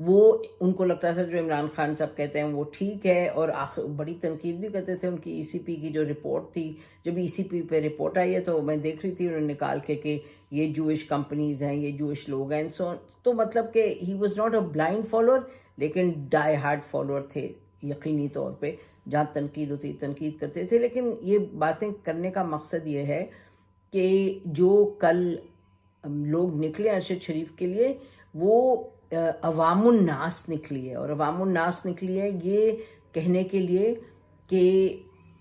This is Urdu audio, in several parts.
وہ ان کو لگتا تھا جو عمران خان صاحب کہتے ہیں وہ ٹھیک ہے، اور بڑی تنقید بھی کرتے تھے ان کی ای سی پی کی جو رپورٹ تھی. جب ای سی پی پہ رپورٹ آئی ہے تو میں دیکھ رہی تھی انہوں نے نکال کے کہ یہ جوئش کمپنیز ہیں، یہ جوئش لوگ ہیں. تو مطلب کہ he was not a blind follower, لیکن ڈائی ہارڈ فالوور تھے یقینی طور پہ. جہاں تنقید ہوتی تنقید کرتے تھے. لیکن یہ باتیں کرنے کا مقصد یہ ہے کہ جو کل لوگ نکلے ارشد شریف کے لیے وہ عوام الناس نکلی ہے، اور عوام الناس نکلی ہے یہ کہنے کے لیے کہ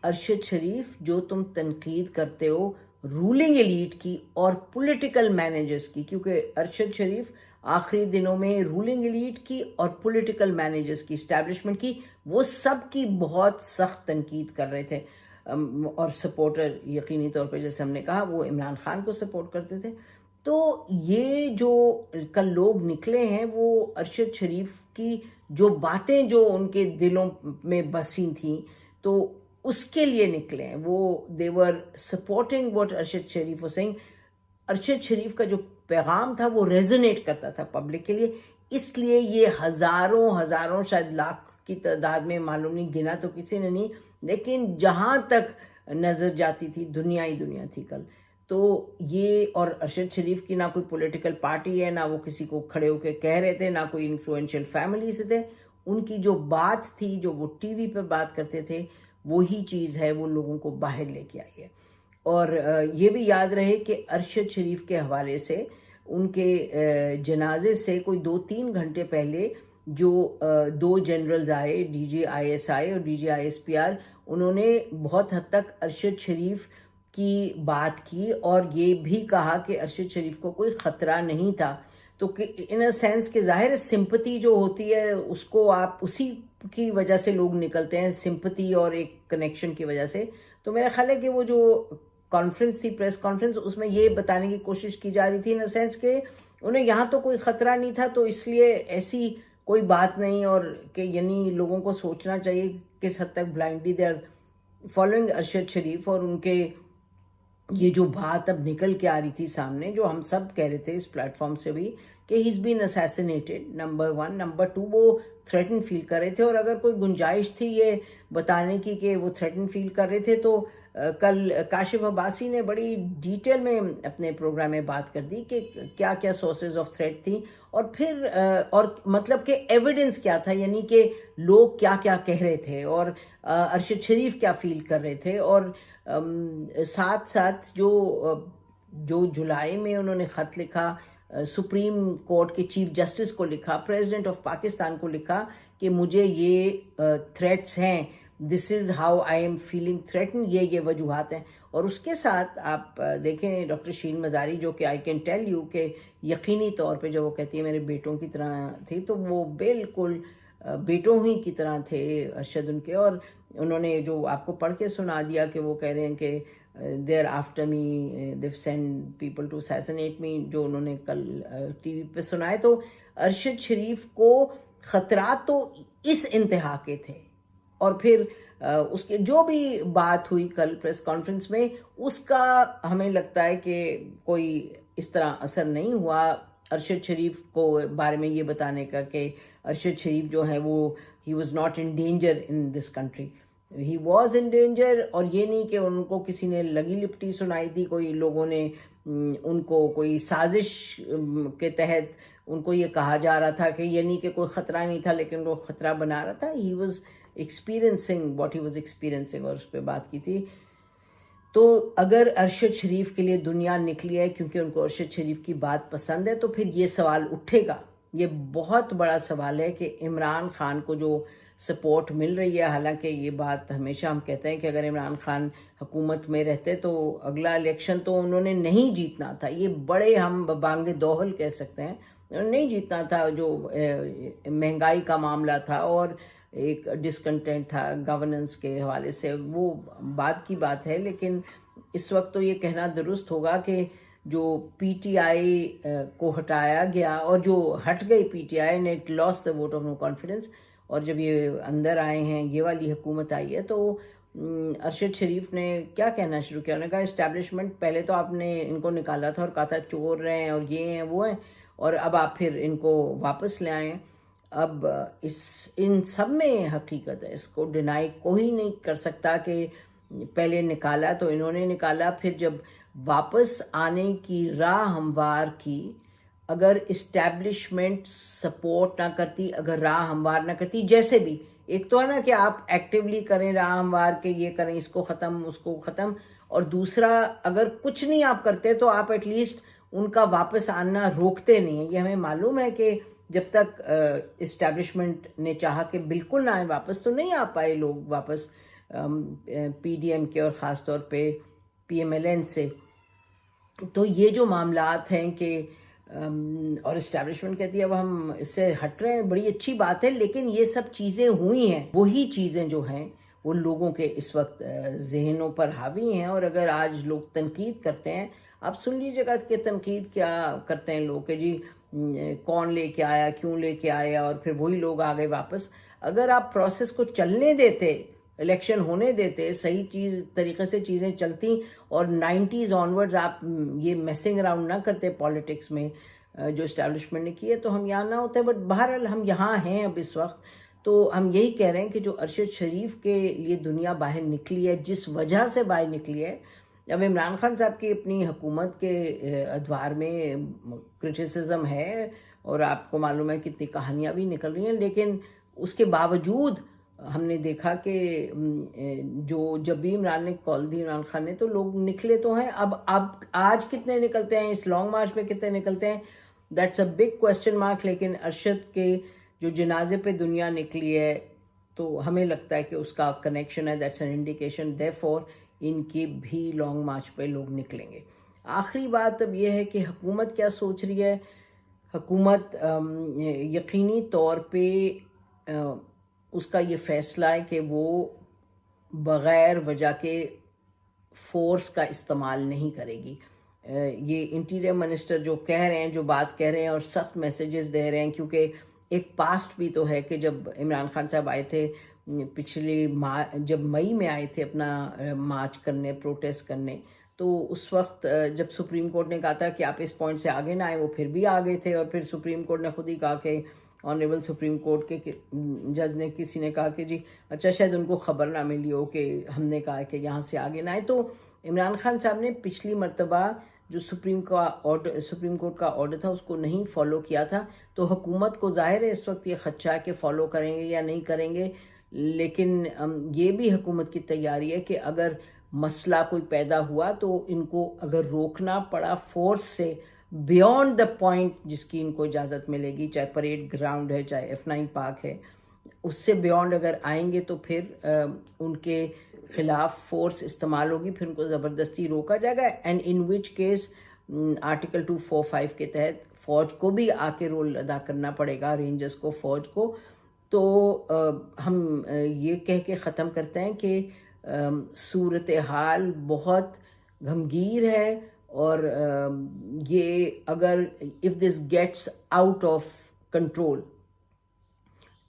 ارشد شریف جو تم تنقید کرتے ہو رولنگ ایلیٹ کی اور پولیٹیکل مینیجرز کی، کیونکہ ارشد شریف آخری دنوں میں رولنگ ایلیٹ کی اور پولیٹیکل مینیجرز کی، اسٹیبلشمنٹ کی، وہ سب کی بہت سخت تنقید کر رہے تھے. اور سپورٹر یقینی طور پہ جیسے ہم نے کہا وہ عمران خان کو سپورٹ کرتے تھے. تو یہ جو کل لوگ نکلے ہیں وہ ارشد شریف کی جو باتیں جو ان کے دلوں میں بسی تھیں تو اس کے لیے نکلے ہیں. وہ they were supporting what Arshad Sharif was saying. Arshad شریف کا جو پیغام تھا وہ ریزونیٹ کرتا تھا پبلک کے لیے، اس لیے یہ ہزاروں شاید لاکھ کی تعداد میں، معلوم نہیں، گنا تو کسی نے نہیں، لیکن جہاں تک نظر جاتی تھی دنیا ہی دنیا تھی کل. تو یہ، اور ارشد شریف کی نہ کوئی پولیٹیکل پارٹی ہے، نہ وہ کسی کو کھڑے ہو کے کہہ رہے تھے، نہ کوئی انفلوئنشل فیملی سے تھے. ان کی جو بات تھی، جو وہ ٹی وی پہ بات کرتے تھے، وہی چیز ہے وہ لوگوں کو باہر لے کے آئی ہے. اور یہ بھی یاد رہے کہ ارشد شریف کے حوالے سے ان کے جنازے سے کوئی 2-3 گھنٹے پہلے جو 2 جنرلز آئے، D G I S I اور D G I S P R, انہوں نے بہت حد تک ارشد شریف کی بات کی اور یہ بھی کہا کہ ارشد شریف کو کوئی خطرہ نہیں تھا. تو ان اے سینس کہ ظاہر سمپتی جو ہوتی ہے اس کو آپ اسی کی وجہ سے لوگ نکلتے ہیں، سمپتی اور ایک کنیکشن کی وجہ سے. تو میرا خیال ہے کہ وہ جو کانفرنس تھی، پریس کانفرنس، اس میں یہ بتانے کی کوشش کی جا رہی تھی ان اے سینس کہ انہیں یہاں تو کوئی خطرہ نہیں تھا، تو اس لیے ایسی کوئی بات نہیں. اور کہ یعنی لوگوں کو سوچنا چاہیے کس حد تک blindly they are following Arshad Sharif. اور ان کے یہ جو بات اب نکل کے آ رہی تھی سامنے، جو ہم سب کہہ رہے تھے اس پلیٹ فارم سے بھی، کہ ہی از بین اسیسینیٹڈ، نمبر 1. نمبر 2 وہ تھریٹن فیل کر رہے تھے. اور اگر کوئی گنجائش تھی یہ بتانے کی کہ وہ تھریٹن فیل کر رہے تھے تو کل کاشف عباسی نے بڑی ڈیٹیل میں اپنے پروگرام میں بات کر دی کہ کیا کیا سورسز آف تھریٹ تھیں، اور پھر اور مطلب کہ ایویڈنس کیا تھا، یعنی کہ لوگ کیا کیا کہہ رہے تھے اور ارشد شریف کیا فیل کر رہے تھے. اور ساتھ ساتھ جو جولائی میں انہوں نے خط لکھا سپریم کورٹ کے چیف جسٹس کو، لکھا پریزیڈنٹ آف پاکستان کو، لکھا کہ مجھے یہ تھریٹس ہیں، this is how I am feeling threaten, یہ وجوہات ہیں. اور اس کے ساتھ آپ دیکھیں ڈاکٹر شین مزاری، جو کہ آئی کین ٹیل یو کہ یقینی طور پہ جب وہ کہتی ہے میرے بیٹوں کی طرح تھی، تو وہ بالکل بیٹوں ہی کی طرح تھے ارشد ان کے. اور انہوں نے جو آپ کو پڑھ کے سنا دیا کہ وہ کہہ رہے ہیں کہ they're after me they've sent people to assassinate me, جو انہوں نے کل ٹی وی پہ سنائے. تو ارشد شریف کو خطرات تو اس انتہا کے تھے. اور پھر اس کے جو بھی بات ہوئی کل پریس کانفرنس میں، اس کا ہمیں لگتا ہے کہ کوئی اس طرح اثر نہیں ہوا ارشد شریف کو بارے میں یہ بتانے کا کہ ارشد شریف جو ہے وہ he was not in danger in this country. He was in danger. اور یہ نہیں کہ ان کو کسی نے لگی لپٹی سنائی تھی، کوئی لوگوں نے ان کو کوئی سازش کے تحت ان کو یہ کہا جا رہا تھا کہ یہ نہیں کہ کوئی خطرہ نہیں تھا لیکن وہ خطرہ بنا رہا تھا. He was experiencing what he was experiencing, اور اس پہ بات کی تھی. تو اگر ارشد شریف کے لیے دنیا نکلی ہے کیونکہ ان کو ارشد شریف کی بات پسند ہے، تو پھر یہ سوال اٹھے گا، یہ بہت بڑا سوال ہے کہ عمران خان کو جو سپورٹ مل رہی ہے، حالانکہ یہ بات ہمیشہ ہم کہتے ہیں کہ اگر عمران خان حکومت میں رہتے تو اگلا الیکشن تو انہوں نے نہیں جیتنا تھا. یہ بڑے ہم بانگ دوہل کہہ سکتے ہیں، انہوں نے نہیں جیتنا تھا. جو مہنگائی کا معاملہ تھا اور ایک ڈسکنٹینٹ تھا گورننس کے حوالے سے، وہ بات کی بات ہے. لیکن اس وقت تو یہ کہنا درست ہوگا کہ جو پی ٹی آئی کو ہٹایا گیا، اور جو ہٹ گئی پی ٹی آئی نے، it lost the vote of no confidence. اور جب یہ اندر آئے ہیں، یہ والی حکومت آئی ہے، تو ارشد شریف نے کیا کہنا شروع کیا. انہوں نے کہا اسٹیبلشمنٹ، پہلے تو آپ نے ان کو نکالا تھا اور کہا تھا چور رہے ہیں اور یہ ہیں وہ ہیں، اور اب آپ پھر ان کو واپس لے آئے ہیں. اب ان سب میں حقیقت ہے, اس کو ڈینائی کوئی نہیں کر سکتا کہ پہلے نکالا تو انہوں نے نکالا, پھر جب واپس آنے کی راہ ہموار کی, اگر اسٹیبلشمنٹ سپورٹ نہ کرتی, اگر راہ ہموار نہ کرتی, جیسے بھی ایک تو ہے نا کہ آپ ایکٹیولی کریں راہ ہموار کے, یہ کریں, اس کو ختم اس کو ختم, اور دوسرا اگر کچھ نہیں آپ کرتے تو آپ ایٹ لیسٹ ان کا واپس آنا روکتے نہیں ہیں. یہ ہمیں معلوم ہے کہ جب تک اسٹیبلشمنٹ نے چاہا کہ بالکل نہ آئے واپس تو نہیں آ پائے لوگ واپس پی ڈی ایم کے اور خاص طور پہ پی ایم ایل این سے. تو یہ جو معاملات ہیں کہ اور اسٹیبلشمنٹ کہتی ہے اب ہم اس سے ہٹ رہے ہیں, بڑی اچھی بات ہے, لیکن یہ سب چیزیں ہوئی ہیں, وہی چیزیں جو ہیں وہ لوگوں کے اس وقت ذہنوں پر حاوی ہیں. اور اگر آج لوگ تنقید کرتے ہیں, آپ سن لیجیے گا کہ تنقید کیا کرتے ہیں لوگ کہ جی کون لے کے آیا, کیوں لے کے آیا, اور پھر وہی لوگ آ گئے واپس. اگر آپ پروسیس کو چلنے دیتے, الیکشن ہونے دیتے, صحیح طریقے سے چیزیں چلتی, اور 90s آنورڈز آپ یہ میسنگ اراؤنڈ نہ کرتے پالیٹکس میں جو اسٹیبلشمنٹ نے کی ہے, تو ہم یہاں نہ ہوتے. بٹ بہرحال ہم یہاں ہیں اب اس وقت, تو ہم یہی کہہ رہے ہیں کہ جو ارشد شریف کے لیے دنیا باہر نکلی ہے, جس وجہ سے باہر نکلی ہے, اب عمران خان صاحب کی اپنی حکومت کے ادوار میں کرٹیسزم ہے, اور آپ کو معلوم ہے کتنی کہانیاں بھی نکل رہی ہیں, لیکن اس کے باوجود ہم نے دیکھا کہ جب بھی عمران نے کال دی, عمران خان نے, تو لوگ نکلے تو ہیں. اب آج کتنے نکلتے ہیں, اس لانگ مارچ میں کتنے نکلتے ہیں, that's a big question mark. لیکن ارشد کے جو جنازے پہ دنیا نکلی ہے, تو ہمیں لگتا ہے کہ اس کا کنیکشن ہے, دیٹس این انڈیکیشن. دیرفور ان کی بھی لانگ مارچ پہ لوگ نکلیں گے. آخری بات اب یہ ہے کہ حکومت کیا سوچ رہی ہے. حکومت یقینی طور پہ اس کا یہ فیصلہ ہے کہ وہ بغیر وجہ کے فورس کا استعمال نہیں کرے گی. یہ انٹیریئر منسٹر جو کہہ رہے ہیں, جو بات کہہ رہے ہیں, اور سخت میسیجز دے رہے ہیں, کیونکہ ایک پاسٹ بھی تو ہے کہ جب عمران خان صاحب آئے تھے پچھلی جب مئی میں آئے تھے اپنا مارچ کرنے, پروٹیسٹ کرنے, تو اس وقت جب سپریم کورٹ نے کہا تھا کہ آپ اس پوائنٹ سے آگے نہ آئے, وہ پھر بھی آ گئے تھے. اور پھر سپریم کورٹ نے خود ہی کہا کہ آنریبل سپریم کورٹ کے جج نے, کسی نے کہا کہ جی اچھا شاید ان کو خبر نہ ملی ہو کہ ہم نے کہا کہ یہاں سے آگے نہ آئے. تو عمران خان صاحب نے پچھلی مرتبہ جو سپریم کورٹ کا آرڈر تھا اس کو نہیں فالو کیا تھا. تو حکومت کو ظاہر ہے اس وقت یہ خدشہ ہے کہ فالو کریں گے یا نہیں کریں گے, لیکن یہ بھی حکومت کی تیاری ہے کہ اگر مسئلہ کوئی پیدا ہوا تو ان کو اگر روکنا پڑا فورس سے بیونڈ دا پوائنٹ جس کی ان کو اجازت ملے گی, چاہے پریڈ گراؤنڈ ہے, چاہے F9 پارک ہے, اس سے بیونڈ اگر آئیں گے تو پھر ان کے خلاف فورس استعمال ہوگی, پھر ان کو زبردستی روکا جائے گا. And in which case article 245 کے تحت فوج کو بھی آ کے رول ادا کرنا پڑے گا, رینجرز کو, فوج کو. تو ہم یہ کہہ کے ختم کرتے ہیں کہ صورتحال بہت گھمگیر ہے, اور یہ اگر if this gets out of control,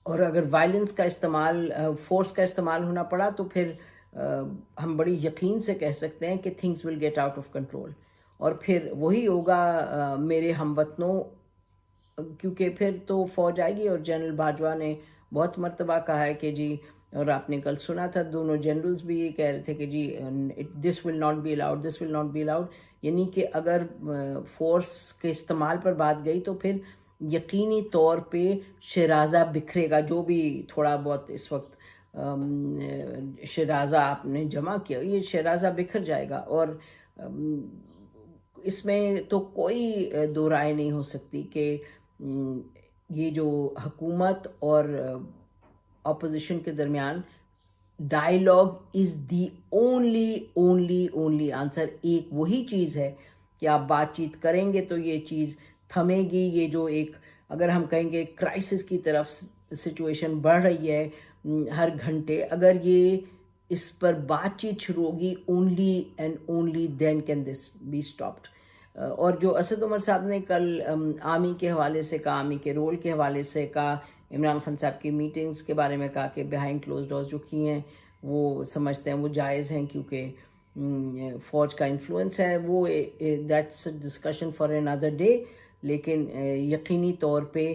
اور اگر وائلنس کا استعمال, فورس کا استعمال ہونا پڑا, تو پھر ہم بڑی یقین سے کہہ سکتے ہیں کہ things will get out of control. اور پھر وہی ہوگا میرے ہم وطنوں, کیونکہ پھر تو فوج آئے گی. اور جنرل باجوہ نے بہت مرتبہ کہا ہے کہ جی, اور آپ نے کل سنا تھا دونوں جنرلز بھی یہ کہہ رہے تھے کہ جی this will not be allowed, this will not be allowed. یعنی کہ اگر فورس کے استعمال پر بات گئی تو پھر یقینی طور پہ شیرازہ بکھرے گا. جو بھی تھوڑا بہت اس وقت شیرازہ آپ نے جمع کیا, یہ شیرازہ بکھر جائے گا. اور اس میں تو کوئی دو رائے نہیں ہو سکتی کہ یہ جو حکومت اور اپوزیشن کے درمیان dialogue is the only answer. ایک وہی چیز ہے کہ آپ بات چیت کریں گے تو یہ چیز تھمے گی. یہ جو ایک اگر ہم کہیں گے کرائسس کی طرف سچویشن بڑھ رہی ہے ہر گھنٹے, اگر یہ اس پر بات چیت شروع ہوگی, only and only then can this be stopped. اور جو اسد عمر صاحب نے کل آرمی کے حوالے سے کہا, آرمی کے رول کے حوالے سے کہا, عمران خان صاحب کی میٹنگز کے بارے میں کہا کہ بیہائنڈ کلوز ڈورز جو کی ہیں وہ سمجھتے ہیں وہ جائز ہیں کیونکہ فوج کا انفلوئنس ہے. وہ that's a discussion for another day. لیکن یقینی طور پہ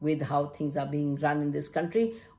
with how things are being run in this country।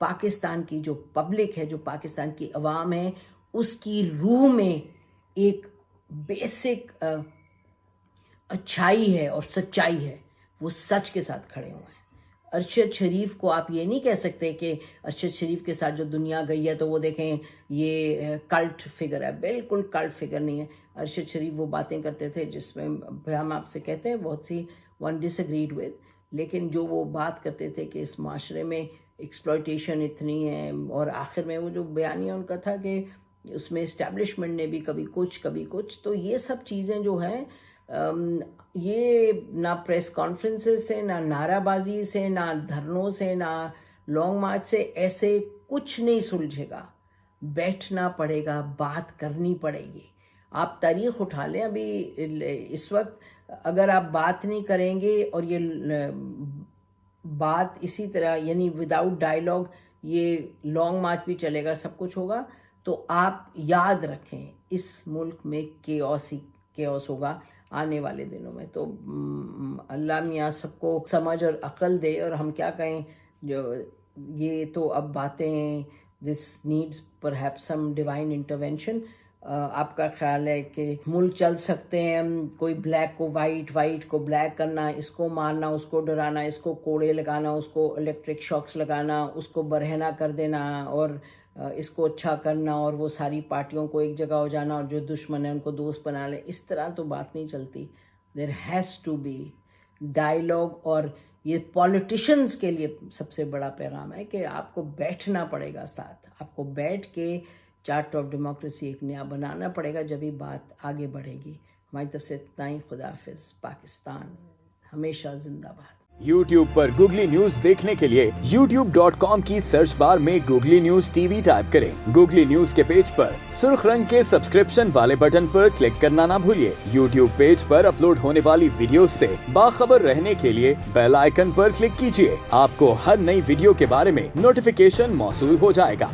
Pakistan کی جو پبلک ہے, جو پاکستان کی عوام ہے, اس کی روح میں ایک بیسک اچھائی ہے اور سچائی ہے. وہ سچ کے ساتھ کھڑے ہوئے ہیں. ارشد شریف کو آپ یہ نہیں کہہ سکتے کہ ارشد شریف کے ساتھ جو دنیا گئی ہے تو وہ دیکھیں یہ کلٹ فگر ہے. بالکل کلٹ فگر نہیں ہے. ارشد شریف وہ باتیں کرتے تھے جس میں ہم آپ سے کہتے ہیں بہت سی ون ڈس ایگریڈ ود, لیکن جو وہ بات کرتے تھے کہ اس معاشرے میں ایکسپلائٹیشن اتنی ہے, اور آخر میں وہ جو بیانیہ ان کا تھا کہ اس میں اسٹیبلشمنٹ نے بھی کبھی کچھ, تو یہ سب چیزیں جو ہیں یہ نہ پریس کانفرنسز سے, نہ نعرہ بازی سے, نہ دھرنوں سے, نہ لانگ مارچ سے ایسے کچھ نہیں سلجھے گا. بیٹھنا پڑے گا, بات کرنی پڑے گی. آپ تاریخ اٹھا لیں, ابھی اس وقت اگر آپ بات نہیں کریں گے اور یہ بات اسی طرح یعنی وداؤٹ ڈائیلاگ یہ لانگ مارچ بھی چلے گا, سب کچھ ہوگا, تو آپ یاد رکھیں اس ملک میں کیوس ہوگا آنے والے دنوں میں. تو اللہ میاں سب کو سمجھ اور عقل دے. اور ہم کیا کہیں, جو یہ تو اب باتیں this needs perhaps some divine intervention. آپ کا خیال ہے کہ ملک چل سکتے ہیں, کوئی بلیک کو وائٹ کو بلیک کرنا, اس کو مارنا, اس کو ڈرانا, اس کو کوڑے لگانا, اس کو الیکٹرک شاکس لگانا, اس کو برہنہ کر دینا اور اس کو اچھا کرنا, اور وہ ساری پارٹیوں کو ایک جگہ ہو جانا, اور جو دشمن ہیں ان کو دوست بنا لے. اس طرح تو بات نہیں چلتی. There has to be dialogue. اور یہ پولیٹیشنز کے لیے سب سے بڑا پیغام ہے کہ آپ کو بیٹھنا پڑے گا ساتھ, آپ کو بیٹھ کے چارٹ آف ڈیموکریسی ایک نیا بنانا پڑے گا, جبھی بات آگے بڑھے گی. ہماری طرف سے اتنا ہی. خدا حافظ. پاکستان ہمیشہ زندہ باد. YouTube پر گوگلی نیوز دیکھنے کے لیے youtube.com کی سرچ بار میں googly news T V type کریں. گوگلی نیوز کے پیج پر سرخ رنگ کے سبسکرپشن والے بٹن پر کلک کرنا نہ بھولیے. YouTube پیج پر اپلوڈ ہونے والی ویڈیوز سے باخبر رہنے کے لیے بیل آئیکن پر کلک کیجیے. آپ کو ہر نئی ویڈیو کے بارے میں نوٹیفیکیشن موصول ہو جائے گا.